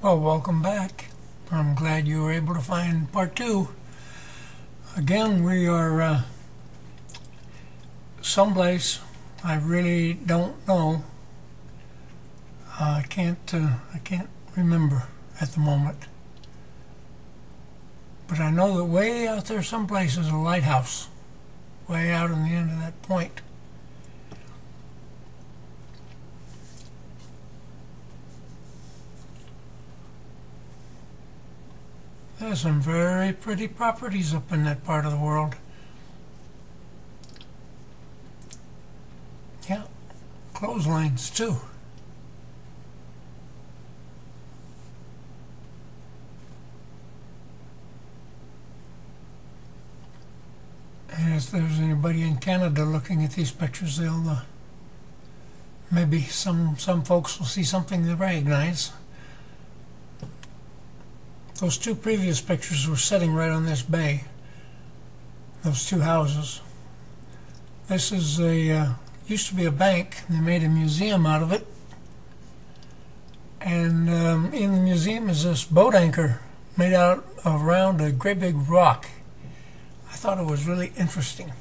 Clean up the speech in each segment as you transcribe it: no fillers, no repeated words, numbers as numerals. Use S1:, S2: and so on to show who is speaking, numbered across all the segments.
S1: Well, welcome back. I'm glad you were able to find part two. Again, we are someplace I really don't know. I can't remember at the moment. But I know that way out there someplace is a lighthouse, way out on the end of that point. There's some very pretty properties up in that part of the world. Yeah, clotheslines too. And if there's anybody in Canada looking at these pictures, they'll maybe some folks will see something they recognize. Those two previous pictures were sitting right on this bay, those two houses. This is a used to be a bank, and they made a museum out of it. And in the museum is this boat anchor made out around a great big rock. I thought it was really interesting.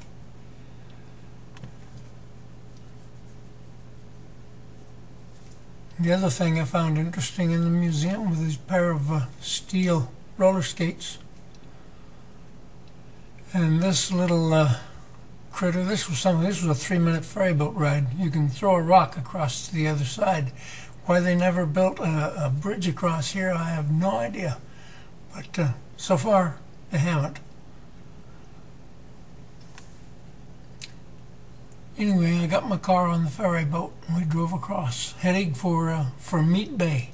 S1: The other thing I found interesting in the museum was these pair of steel roller skates. And this little critter, this was a 3-minute ferry boat ride. You can throw a rock across to the other side. Why they never built a bridge across here, I have no idea. But so far, they haven't. Anyway, I got my car on the ferry boat and we drove across, heading for Meat Bay.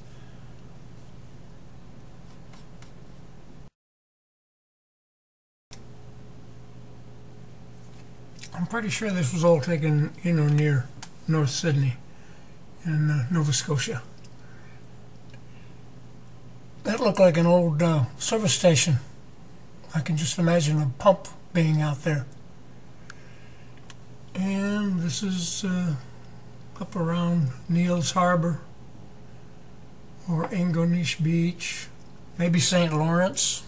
S1: I'm pretty sure this was all taken, near North Sydney in Nova Scotia. That looked like an old service station. I can just imagine a pump being out there. And this is up around Neils Harbor or Ingonish Beach, maybe St. Lawrence.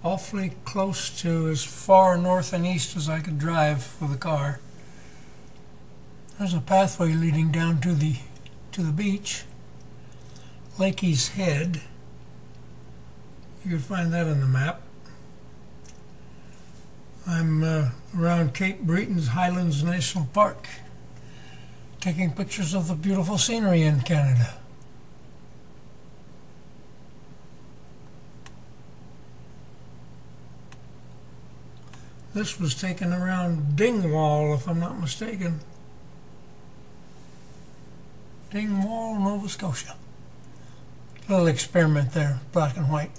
S1: Awfully close to as far north and east as I could drive with a car. There's a pathway leading down to the beach. Lakey's Head. You can find that on the map. I'm around Cape Breton's Highlands National Park, taking pictures of the beautiful scenery in Canada. This was taken around Dingwall, if I'm not mistaken. Dingwall, Nova Scotia. Little experiment there, black and white.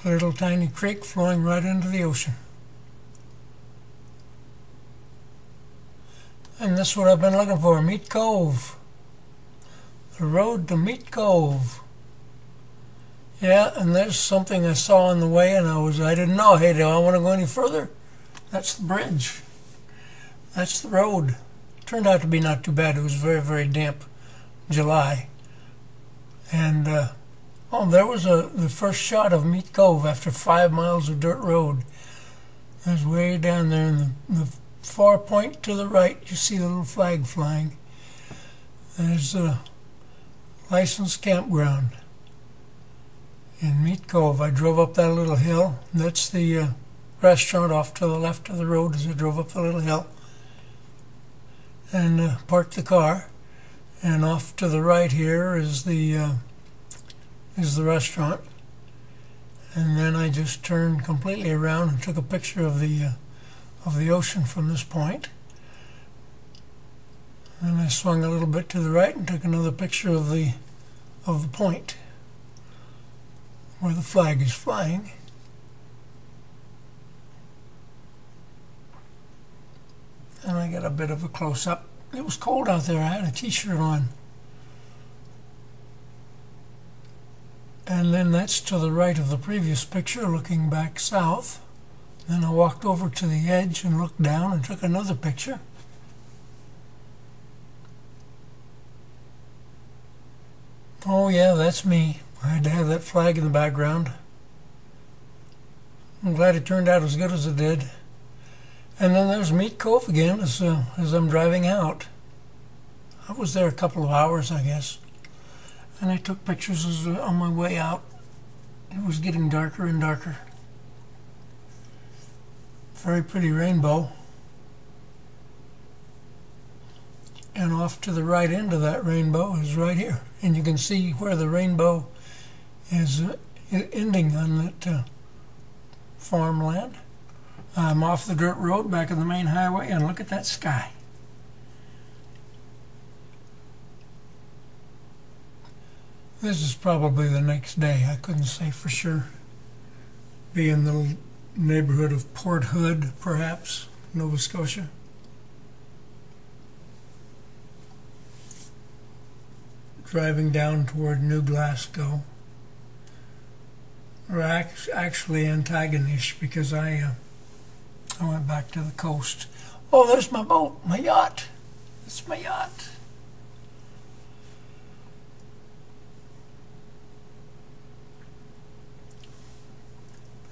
S1: A little tiny creek flowing right into the ocean. And this is what I've been looking for, Meat Cove. The road to Meat Cove. Yeah, and there's something I saw on the way and I didn't know, hey, do I want to go any further? That's the bridge. That's the road. Turned out to be not too bad. It was very, very damp July. And oh, there was the first shot of Meat Cove after 5 miles of dirt road. There's way down there in the far point to the right. You see the little flag flying. There's a licensed campground in Meat Cove. I drove up that little hill. That's the restaurant off to the left of the road as I drove up the little hill. And parked the car. And off to the right here is the restaurant, and then I just turned completely around and took a picture of the ocean from this point. And I swung a little bit to the right and took another picture of the point where the flag is flying. And I got a bit of a close-up. It was cold out there. I had a t-shirt on. And then that's to the right of the previous picture, looking back south. Then I walked over to the edge and looked down and took another picture. Oh yeah, that's me. I had to have that flag in the background. I'm glad it turned out as good as it did. And then there's Meat Cove again as I'm driving out. I was there a couple of hours, I guess. And I took pictures on my way out. It was getting darker and darker. Very pretty rainbow. And off to the right end of that rainbow is right here. And you can see where the rainbow is ending on that farmland. I'm off the dirt road back on the main highway, and look at that sky. This is probably the next day. I couldn't say for sure. Be in the neighborhood of Port Hood, perhaps, Nova Scotia. Driving down toward New Glasgow. Or actually Antigonish, because I went back to the coast. Oh, there's my boat, my yacht. It's my yacht.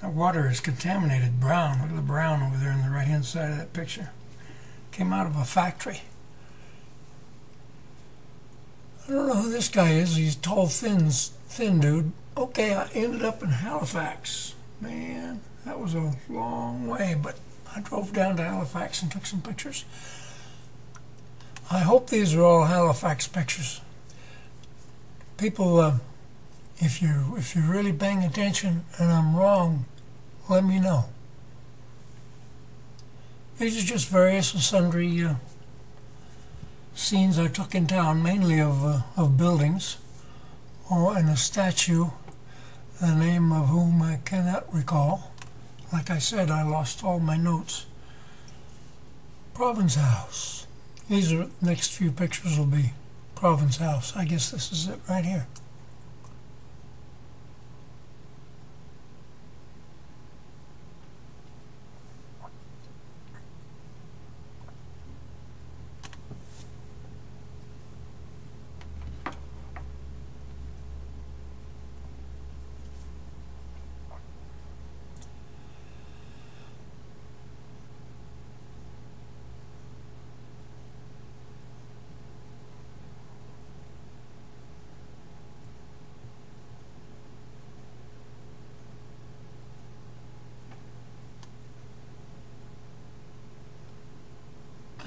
S1: That water is contaminated brown. Look at the brown over there on the right-hand side of that picture. Came out of a factory. I don't know who this guy is. He's a tall, thin dude. Okay, I ended up in Halifax. Man, that was a long way, but I drove down to Halifax and took some pictures. I hope these are all Halifax pictures. People, if you're really paying attention and I'm wrong, let me know. These are just various and sundry scenes I took in town, mainly of buildings, and a statue, the name of whom I cannot recall. Like I said, I lost all my notes. Province House. These are, next few pictures will be Province House. I guess this is it right here.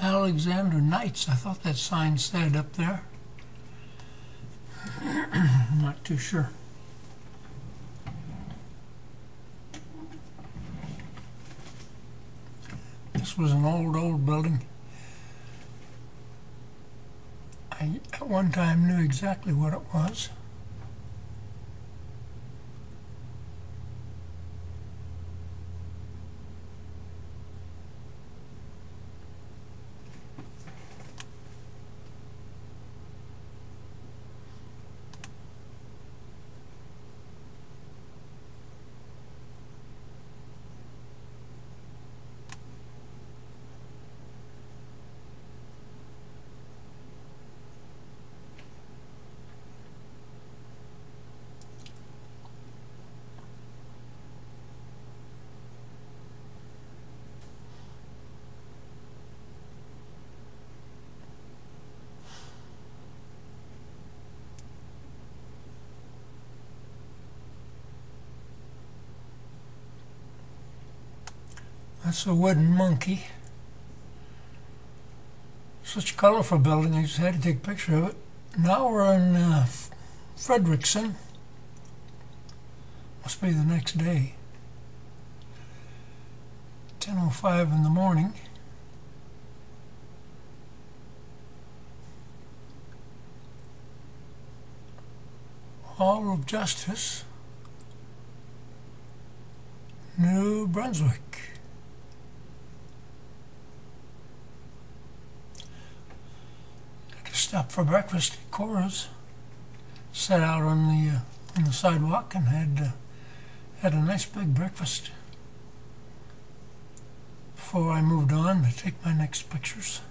S1: Alexander Knights, I thought that sign said up there. I'm not too sure. This was an old building. I at one time knew exactly what it was. That's a wooden monkey. Such a colorful building, I just had to take a picture of it. Now we're in Frederickson. Must be the next day. 10:05 in the morning. Hall of Justice, New Brunswick. Had to stop for breakfast at Cora's. Sat out on on the sidewalk and had a nice big breakfast before I moved on to take my next pictures.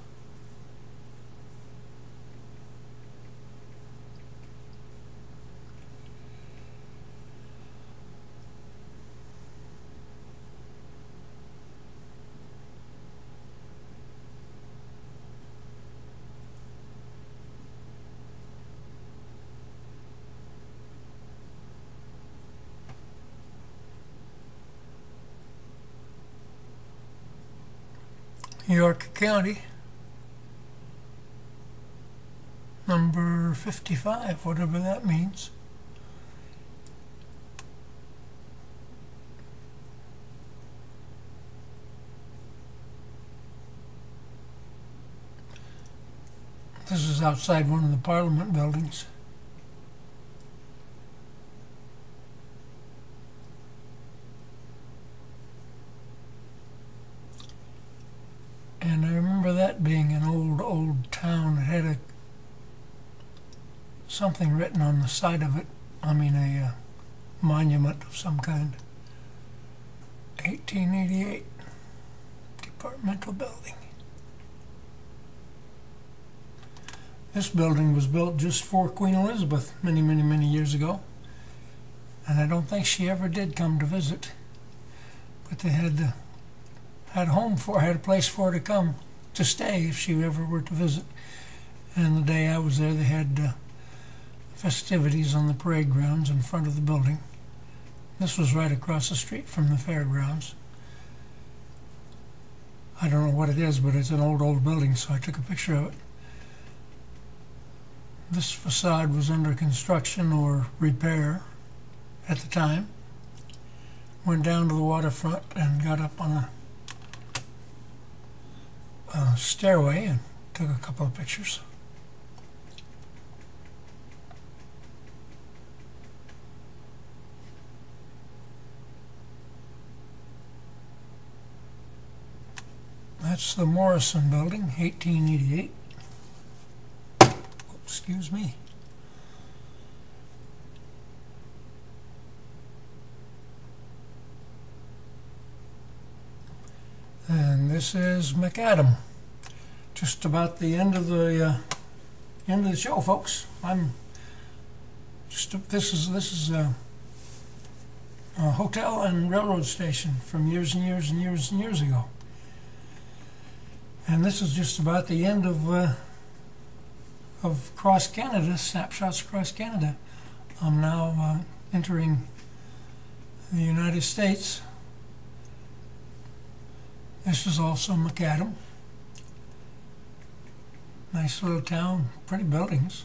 S1: York County, number 55, whatever that means. This is outside one of the Parliament buildings. And I remember that being an old town. It had something written on the side of it. I mean, a monument of some kind. 1888 departmental building. This building was built just for Queen Elizabeth many years ago. And I don't think she ever did come to visit. But they had a place for her to come to stay if she ever were to visit. And the day I was there, they had festivities on the parade grounds in front of the building. This was right across the street from the fairgrounds. I don't know what it is, but it's an old building, so I took a picture of it. This facade was under construction or repair at the time. Went down to the waterfront and got up on a stairway and took a couple of pictures. That's the Morrison Building, 1888. Excuse me. And this is McAdam. Just about the end of the show, folks. This is a hotel and railroad station from years and years ago. And this is just about the end of Cross Canada, Snapshots Across Canada. I'm now entering the United States. This is also McAdam. Nice little town, pretty buildings.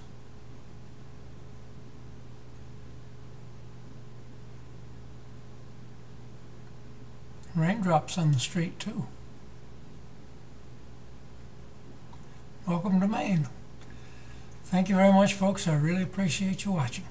S1: Raindrops on the street too. Welcome to Maine. Thank you very much, folks. I really appreciate you watching.